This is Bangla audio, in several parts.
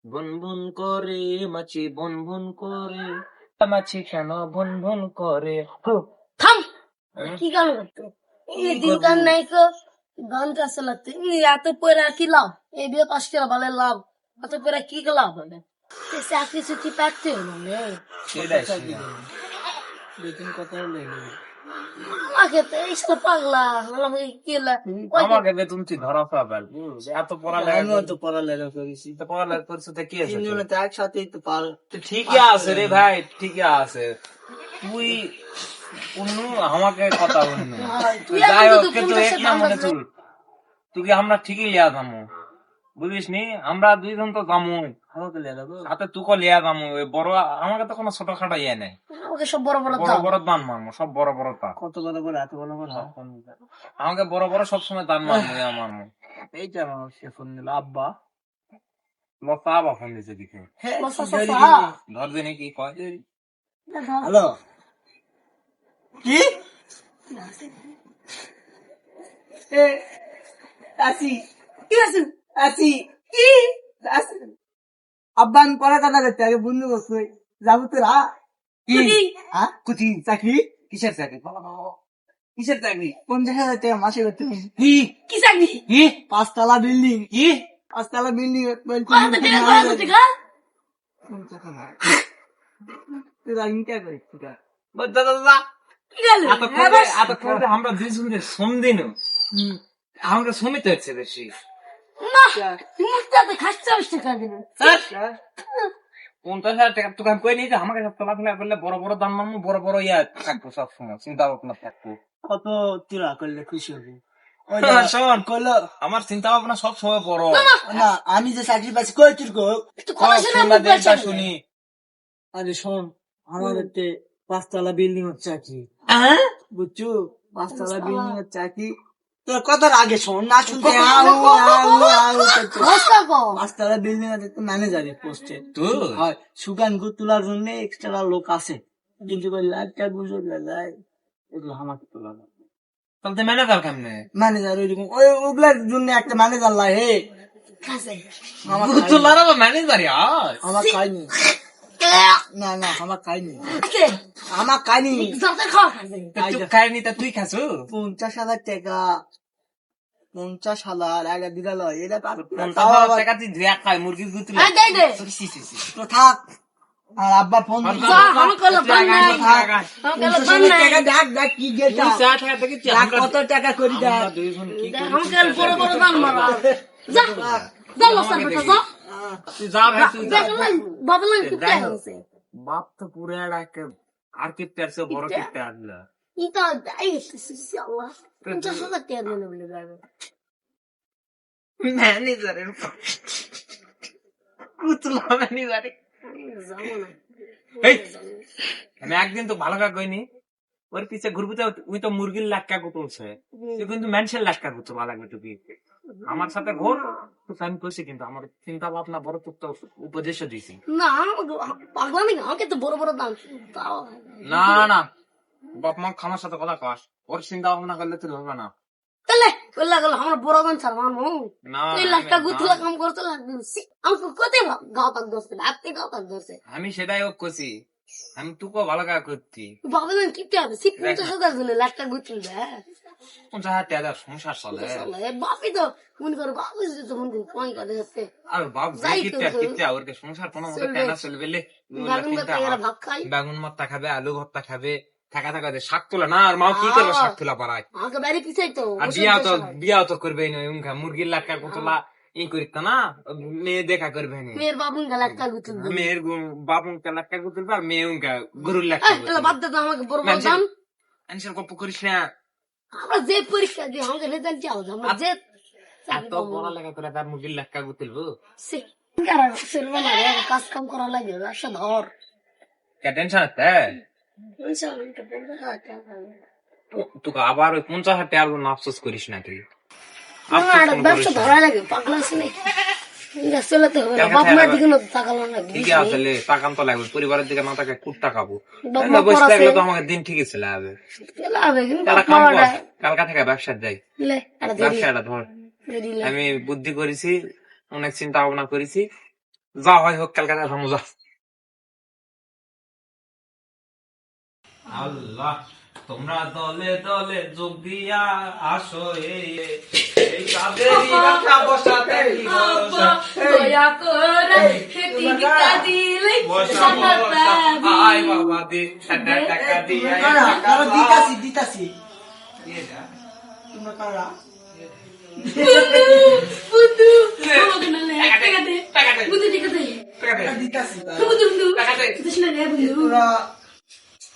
ভুন ভুন করে মাছি, ভুন ভুন করে মাছি কেন ভুন ভুন করে। থাম হুম? কি গান করতো কি এই দিন করবো? গান নাই কো গানটা চালাতে এত পয়রা কি লাভ এই বিয়ে পাশ করে ভালো লাভ এত পয়রা কি লাভ হবে চাকরি চুক্তি পাচ্ছে মানে সেটাই সেটাই। আমাকে তো এইসব পাগলা আমাকে কি আমাকে বেতন তুই ধরা পাবার এত পড়ালেখা আমিও তো পড়ালেখা করেছি, তো পড়ালেখা করছো তো কি আছে তোর? তিনজনে তো একসাথেই তো তো ঠিকই আছে রে ভাই, ঠিকই আছে। তুই অন্য আমাকে কথা অন্য তুই যাই এখন হোক তো কিন্তু 50 এক না মনে টাকা চল, তুই আমরা ঠিকই লিয়া যাবো, বুঝিস নি? আমরা দুইজন তো যাবো আমাকে লেগে যাবো। সাথে তুকো লিয়া যাবো। ওই বড় আমাকে তো কোনো ছোটখাটো ইয়ে নেই, আমাকে সব বড় বড় বড় দাম বড় দান মারবো, সব বড় বড় তা কত বড় বড়, এত বড় বড় আমাকে বড় বড় সবসময় দান মারবো মারবো। এইটা আমার সে ফোন নিল আব্বা। লতা আবার ফোন দিছে দিকে, হ্যাঁ, বসা কি করি? সসা ধর দিনে কি কয়। হ্যালো, কি এ আসি, কি আছে আসি, কি আসি? আব্বা আমি পরে কথা করতে আগে বন্ধু বসে যাবো তোরা কি কুটি। কুচি চাকরি, কিসের চাকরি? কিসের চাকরি? 50,000 টাকা মাসে করতে হবে। কি কি চাকরি কি 5 তলা বিল্ডিং, কি 5 তলা বিল্ডিং কত টাকা কত টাকা তোরা ইনকা করিস তোরা। দাদা কি গেল এতক্ষণ আমরা দুইজন সন্দিন আমাকে সমিত হচ্ছে বেশি। না মুখটাতে খাচ্ছে 20 টাকা দিবেন 50,000 টাকা তোকে আমি কই নি যে আমাকে সব চলাফেরা করলে বড় বড় দাম মানবো, বড় বড় ইয়া থাকবো, সবসময় চিন্তা ভাবনা থাকবো। কত তোরা করলে খুশি হবি? শোন কইলো আমার চিন্তা ভাবনা সব সময় বড়। না আমি যে চাকরি পাচ্ছি কই তোর গো। একটু কথা শোনা শুনবা দেশটা শুনি। আরে শোন, আমাদের 5 তলা বিল্ডিং এর চাকরি, হ্যাঁ বুঝছো? 5 তলা বিল্ডিং এর চাকরি। তোর কথার আগে শোন, না শুনতে বস্তা কো 5 তলা বিল্ডিং এর ম্যানেজারের পোস্টে তুই হয় সুগান গু তোলার জন্য এক্সট্রা লোক আছে, কিন্তু ওই লাখটা গুজব যায় এগুলো আমাকে তোলা তাহলে তো ম্যানেজার কেমনে? ম্যানেজার ওইরকম ওই ওগুলার জন্য একটা ম্যানেজার লাই হে খাসে আমার তোলার আবার ম্যানেজার আয় আমার খাইনি, না না আমার খাইনি, কে আমার খাইনি। যাতে খাওয়া খাসে তুই খাইনি তা তুই খাসু? 50,000 টাকা, 50,000 আগে দিল এটা টাকা তুই দিয়া খায় মুরগির গুতুলে আই দে দে তো থাক। আর আব্বা ফোন যা আমাকে কল বান নাই আমাকে বান নাই টাকা ডাক ডাক কি গেটা কত টাকা করি দেখ আমাকে বড় বড় দাম মারা যা যা লসা বেটা যা তুই যা ভাই তুই যা। দেখলেন বাবলান কি আছে বাপ তো পুরো একটা আর্কিটেক্ট সে বড় কিতে আনলা। ইটা দাই ইনশাআল্লাহ 50,000 টাকা দিলে বলে যাবে ম্যানেজারের কুতলা ম্যানেজারে যাবো না এই আমি একদিন তো ভালো কাজ কইনি, ওর পিছে ঘুরবো তো ওই তো মুরগির লাক্কা কুতুলছে, তুই কিন্তু মানুষের লাক্কা কুতু ভালো লাগবে তুই আমার সাথে ঘোর তো আমি কইছি, কিন্তু আমার চিন্তা ভাবনা বড় তো উপদেশও দিছি। না পাগলা নাকি আমাকে তো বড় বড় দাম তাও না না বাপ মা খামার সাথে কথা কস, ওর চিন্তা ভাবনা করলে তুই হবে না। তাহলে বললা গেল আমার বড় গান ছাড় মানবো না তুই লাখটা গুতলা কাম করতে লাগছিস আমাকে কোথায় গাও তাক ধরছে আপনি গাও তাক ধরছে আমি সেটাই ও কছি, আমি তুকো ভালো কাজ করছি। বাবলান কি হবে 50,000 দিলে লাখটা গুতল দে 50,000 টাকা সংসার চলে। বাপি তো মনে করো বাবু তো মনে করি কই করে হচ্ছে আর বাপ যাই কিটা তো কিটা ওরকে সংসার কোনো মতে চলবে। টানা চলবে লে। বেগুন ভর্তা এরা ভাত খাই বেগুন ভর্তা খাবে, আলু ভর্তা খাবে, থাকা থাকা দিয়ে শাক তোলা না, আর মাও কি করবে শাক তোলা পারায়। আমাকে বাড়ি পিছাই তো আর বিয়াও তো করবে না, উনকা মুরগির লাক্কা কতলা ই করিত না, মেয়ে দেখা করবে না, মেয়ের বাবুন গা লাখটা গুতল দে মেয়ের বাবুনকা লাক্কা গুতুলবে আর মেয়ে উনকা গরুর লাক্কা এলা বাদ দে তো আমাকে বড় বড় দাম মানুষের গপ্প করিস না। আমরা যে পরীক্ষা দিই আমাকে রেজাল্ট চাও আমরা যে এত পড়ালেখা করে তার মুরগির লাক্কা গুতুলবো কাজ কাম করা লাগে ব্যবসা ধর কে টেনশন আছে? তোকে আবার ওই 50,000 টাকা না আফসোস করিস না তুই। ব্যবসা ধরা লাগে পাগলা আছে নাকি চলাতে হবে বাপ মায়ের দিকে তাকালো না ঠিকই আছে লে, টাকান তো লাগবে, পরিবারের দিকে না তাকে কুট টাকাবো, বাপ মা বসে পড়াছে থাকলে তো আমাকে দিন ঠিকই ছিল হবে। হবে কিন্তু তারা বাপ কাম মা কর, কালকা থেকে ব্যবসা যাই, লে আরে ব্যবসাটা ধর। দিলে আমি বুদ্ধি করেছি, অনেক চিন্তা ভাবনা করেছি, যা হয় হোক ক্যালকাটা সমুজা। আল্লাহ তোমরা দলে দলে যোগ দিয়া আসো এই কাদেরই ব্যথা বসাতে কি ভরসা। দয়া করে টিকা দিলে বসা বসা আয় বাবা দে টাকা দিয়া কারা কারা দিতাছি দিতাছি তোমরা কারা বুদ্ধু আমাকে না টাকা দে বুদ্ধু টাকা দে কারা দিতাছি বুদ্ধু বুদ্ধু তুই শুনে রে বুদ্ধু তোরা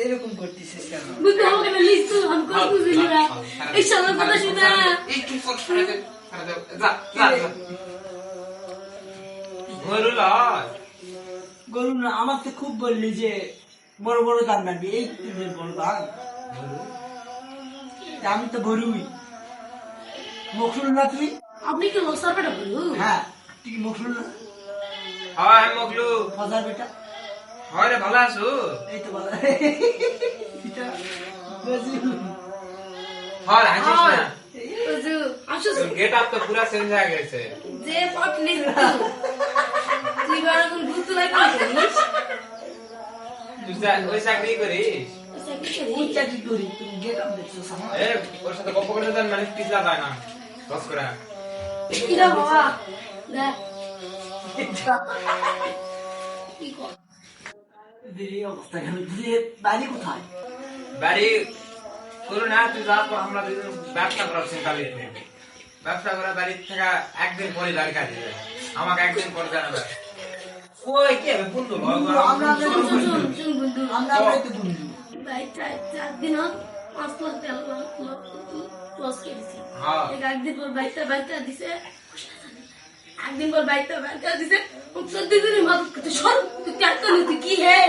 এরকম করতেছিস কেন বুদ্ধু আমাকে না লিস্ট আমি কত বুঝলি না এই সব কথা শুনে একটু করে দে যা যা মরুলা গরু না আমার তো খুব বললি যে বড় বড় ধান রাখবি এই তুই বড় ধান আমি তো গরুই মকসুল না তুই আপনি কি লোসার পেটা বলু হ্যাঁ তুই মকসুল না হয় মগলু মজার বেটা হয় রে ভালো আছো এই তো বলা এটা বুঝি হয় হাসিস না বুদ্ধু আসো তোর গেট আপ তো পুরা চেঞ্জ হয়ে গেছে যে পাটলি তুই বড় কোন বুদ্ধু লাগিস তুই ওই চাকরি করিস কোন চাকরি করি তুমি গেট আপ দেখছো সামনে এ ওর সাথে গপ্প করতে দেন মানে পিছলা যায় না বস করে কিরা বাবা দেখ কি কর এই অবস্থা কেন দিয়ে বাড়ি কোথায় বাড়ি করো না তুই যা পর আমরা দুজন ব্যবসা করার চিন্তা নিয়ে ব্যবসা করে বাড়ি থেকে একদিন পরে গাড়ি কাটিয়ে দেবে আমাকে একদিন পরে জানাবে ওই কি হবে বন্ধু আমরা শুন বন্ধু আমরা তো বন্ধু ভাই চার দিন পাঁচ লাখ তেল লস করেছি হ্যাঁ একদিন পর বাইকটা দিছে একদিন পর বাইকটা দিছে 14 দিনের মত সর তুই টাকা নিতে কি হে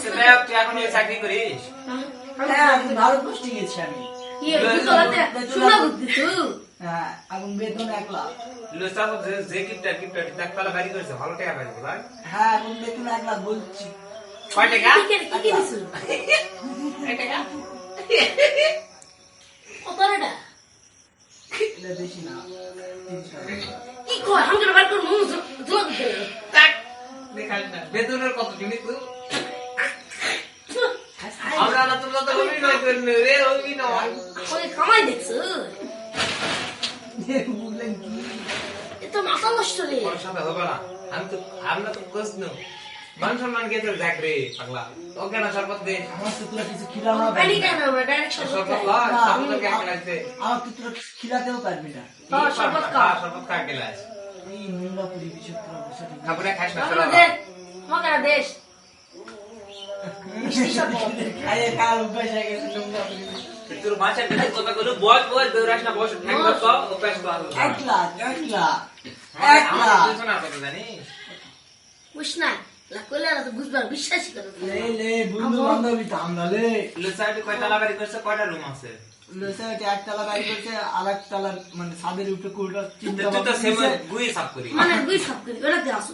সেটা তুই এখন এই চাকরি করিস হ্যাঁ আমি তো ভালো পোস্টিং গেছি আমি কি তোরাতে শুনা বুদ্ধি তুই হ্যাঁ এখন বেতন 1 লাখ লুস্তা তো যে কিপটা টাকা বাড়ি করেছে ভালো টাকা পাইছে ভাই হ্যাঁ এখন বেতন 1 লাখ বলছি কয় টাকা কি দিছ এক টাকা কত রেডা এটা বেশি না 300 টাকা কি কয় আমি বার কর মুখ জোর দে টাক দেখাই না বেতনের কত জিনিস তুই আমরা না তোমরা তো অভিনয় করেন রে অভিনয় ওই কামাই দেখছো বুঝলেন কি এত মাথা নষ্ট রে ওর সাথে হবে না আমরা তো কোচ নো মান সম্মান গেছে দেখ রে পাগলা ওকে না শরবত দে আমার তো তোরা কিছু খিলাও না পানি কেন আমরা ডাইরেক্ট শরবত শরবত লা না, শরবত কে খাইছে আমার তো তোরা খিলাতেও পারবি না শরবত খা গেলাস এই নোংরা পুরি বিচিত্র অবস্থা খাবরে খাইস না আমরা শরবত দে মগা দেশ খাইয়ে খাওয়ার অভ্যাস হয়ে গেছে নোংরা পুরি তোর মাছের কথা কথা বলো বল দৌড়াস না বস ঠ্যাং ধর তো অভ্যাস তো আলো 1 লাখ 1 লাখ 1 আমার লাখ দুজন কথা জানিস বুঝ না লা কইলা তো বুঝবার বিশ্বাস করো লে লে বন্ধু বান্ধবী তো আমরা লে লুসাইড কয়টা লাগারি করছে কয়টা রুম আছে লোসাইটে একতলা বাড়ি করছে আর একতলা মানে ছাদের উপরে কোটা চিন্তা তুই তো সেম গুই সাফ করি মানে দুই সব করি ওরাতে আসো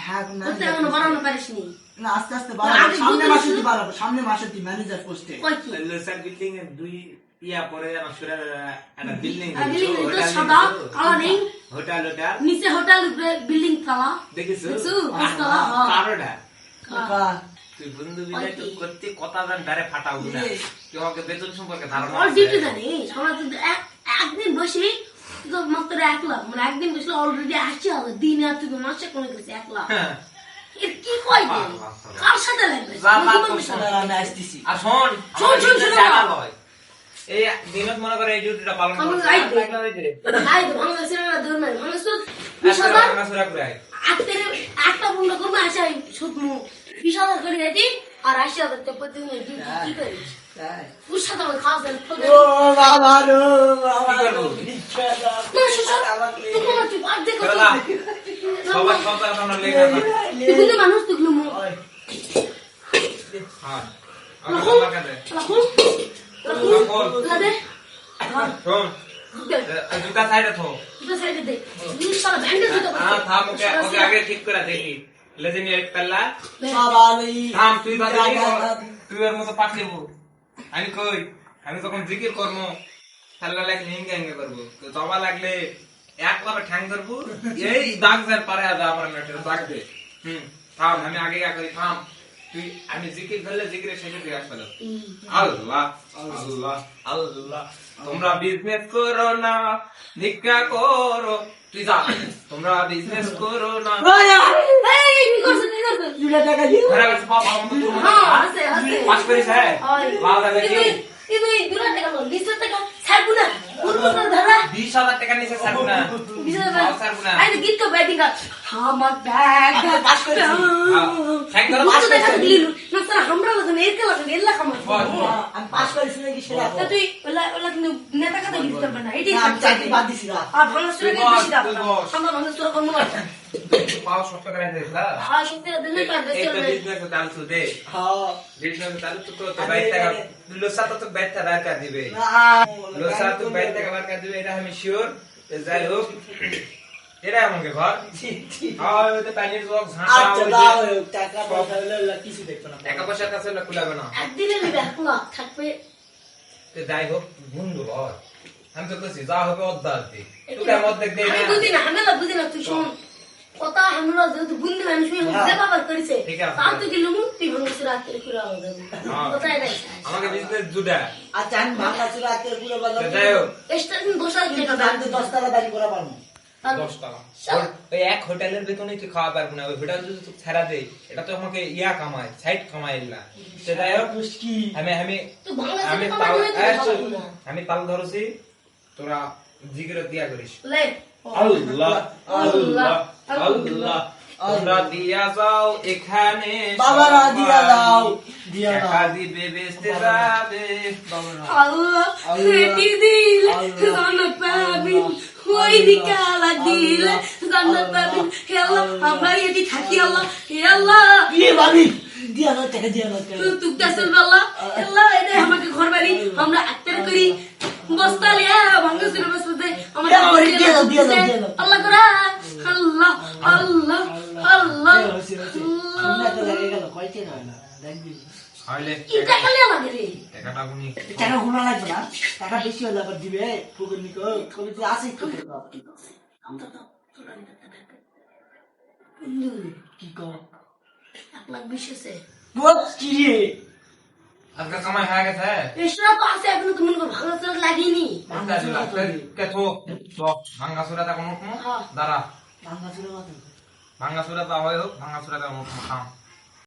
হ্যাঁ না ওতে এখনো বাড়ানো পারিস নি না আস্তে আস্তে বাড়াবো আগে সামনে বুঝতে মাসে পারছি। বাড়াবো সামনে মাসে ম্যানেজার পোস্টে কই কি লুসাইড বিল্ডিং এর দুই ইয়া পরে যেন সুরা একটা বিল্ডিং আর বিল্ডিং তো সাদা কালা নেই হোটেল হোটেল নিচে হোটেল উপরে বিল্ডিং তালা দেখিছো দেখছো পাঁচতলা কারোটা কাকা তুই বন্ধু বিলে তুই করতে কথা জান ডারে ফাটাও না তুই আমাকে বেতন সম্পর্কে ধারণা অল আছে? ডিউটি জানিস আমরা তো একদিন বসি তো মাত্র 1 লাখ মানে একদিন বসলে অলরেডি 80,000 দিনে আর তুই মাসে কোনে গেছে 1 লাখ হ্যাঁ। এর কি কই বাহ, দিন বাহ, বাহ। কার সাথে লাগবে যা, যা, জীবন তোর বিষয়। দাঁড়া, আমি আসতেছি আর শোন শোন, আমার শোন, ডিউটি শোন, জানা শোন। লয়। এই দিনত মনে করে এই ডিউটিটা পালন আমি করছে রাইট দিই। লাগা হইছে রে। তাই তো বাংলাদেশের না দূর নাই মানুষ তো একটা 20,000 রান্না সুরা করে আয়। আত্মের একটা বন্ধ করবো আসাই শুকনো 20,000 করে রেডি আর 80,000 তো প্রতিদিন ডিউটি কি করিস তাই। তোর সাথে আমার খাওয়া দাওয়া ফলে ও বাবা রে বাবা কি করবো? না সুসব তুই কোন তুই আর দেখো দাদা, সবার কথা আমরা লেগে না। তুই কিন্তু মানুষ তুই কিন্তু হ্যাঁ। রাখো আমার লাগা দে। রাখো রাখো। দে শোন, জুতা সাইডে থো। তুই সাইডে দে তুই সারা ব্যান্ডেজ দিতে থাম ওকে আগে ঠিক করে দেখি লেজেনি এক পাল্লা বাবা রে থাম তুই বাদে তুই এর মতো পাক নেবো আমি কই আমি তখন জিকির করবো খেলা লাগলে হিঙ্গে হিঙ্গে করবো তো জবা লাগলে এক ঠ্যাং ধরবো এই দাগ যার পারে আজ আমার দাগ দে থাম, আমি আগে গা করি, থাম। তুই আমি জিকির ধরলে জিকিরের শেষে তুই আসবে না। আল্লাহ আল্লাহ আল্লাহ, তোমরা বিজনেস করো না, ভিক্ষা করো, তুই যা, তোমরা বিজনেস করো না। এই, কি করছো, কি করছো? 2 লাখ টাকা দিও। ঘরে গেছে বাবা, আমার তো হ্যাঁ, আছে, আছে। পাস করিস, হ্যাঁ? হয়। লাল দাগে কিন্তু দিও। কিন্তু এই 2 লাখ টাকা লোন, 20 লাখ টাকা ছাড়বো না। বলবো না দাদা। 20,000 টাকা নিচে ছাড়বো না। 20,000 তাও ছাড়বো না। আই তো গীত তো ব্যাটিং কর। আমার ব্যাগ পাস করেছি। হ্যাঁ, ধরো, কত টাকা দিলি? না স্যার আমরা বলছেন এর কেলা এর লাখ আমার। আমি পাস করেছি নাকি সেটা তা তুই ওলা ওলা কিন্তু নেতা কথা গীত করবে না। এটাই আমি চাকরি বাদ দিছি না। আর ভাঙা সুরে তুই বেশি দাও। বস, তুই বস। আমরা ভাঙা সুরে করব না। পাও শক্ত করে দিস, হ্যাঁ? আর সত্যি দিলে পার এই তো দেশে বিজনেস চালু তো দে। হ্যাঁ। বিজনেস চালু তো করতে, বাইর টাকা লোসা তো বাইর টাকা বার করে দিবে। লোসা তো বাইর টাকা বার করে দিবে, এটা আমি শিওর। যাই হোক, এটা আমাকে ঘর। আর ওই তো পানির জগ, ঝাঁটা, আচ্ছা ওই দাও যে টাকা পয়সা হলে কিছু দেখবে না। টাকা পয়সার কাছে হলে কুলাবে না। একদিনে নিবে লাখ থাকবে। তো যাই হোক, বন্ধু ঘর। আমি তো কইছি যা হবে অর্ধেক দে। তুই আমি অর্ধেক দে আমি না। বুঝি না হামেলা বুঝি না তুই শোন কথা হামেলা যদি বুঝলি আমি শুয়ে বুঝে বাবা করেছে ঠিক আছে। তাও তো গেলুম তুই ভাঙা সুরে রাতে করে আলাদা হ্যাঁ। কথাই নাই আমাকে বিজনেস জুড়া। আচ্ছা আমি ভাঙা চুরা আজকে পুরো বাজার তো যাই হোক, এক্সট্রা দিন 10,000 টাকা দাম আমি তো 10 টাকা দাবি করা পারবো। 10 টাকা। ওই এক হোটেলের বেতনে তুই খাওয়া পারবো না। ওই হোটেল যদি তুই ছাড়া দে, এটা তো আমাকে ইয়া কামায়, সাইড কামায় না। তো যাই হোক, কি আমি আমি তুই ভাঙা আমি সুরে তাল কমাই এই শোন, দিবি না আমি তাল ধরছি, তোরা জিগির দিয়া করিস। লে আল্লাহ আল্লাহ আল্লাহ, তোমরা দিয়া যাও এখানে বাবারা দিয়া সবাই। দাও, দিয়া দাও। টাকা দিবে বেচতে যাবে। আল্লাহ সেটি দিলে জান্নাত পাবি ওই বিকালা দিলে জান্নাত পাবি হে আল্লাহ আমরা এটি থাকি আল্লাহ হে আল্লাহ ইয়ে ভাবি দিয়া দাও টাকা দিয়া দাও টাকা। তুই দেশের আল্লাহ আল্লাহ এটা আমাকে ঘর বাড়ি আমরা আত্মার করি বস্তা লিয়া ভাঙ্গা সুরে বসতে আমাদের দিয়া দাও। আল্লাহ করা আল্লাহ আল্লাহ আল্লাহ শুননা তো লাগে গেল কয়তে না দেখবি হইলে কি টাকা লিয়া লাগে রে টাকাটা গুনি। টাকা ঘোরা লাগবে না, টাকা বেশি হলে আবার দিবে পুকুর নিকো কবি তুই আসিস তো কি কর 1,20,000 আছে বল কি রে আজকে কামাই হয়ে গেছে। এসরা তো আছে এখনো তুমি ভাঙা সুরে লাগিনি ভাঙ্গা সুরাটা কোনো হ্যাঁ। দাঁড়া, ভাঙা চুরা মাথা ভাঙ্গা সুরাটা হয় হোক, ভাঙ্গা সুরাটা খাম।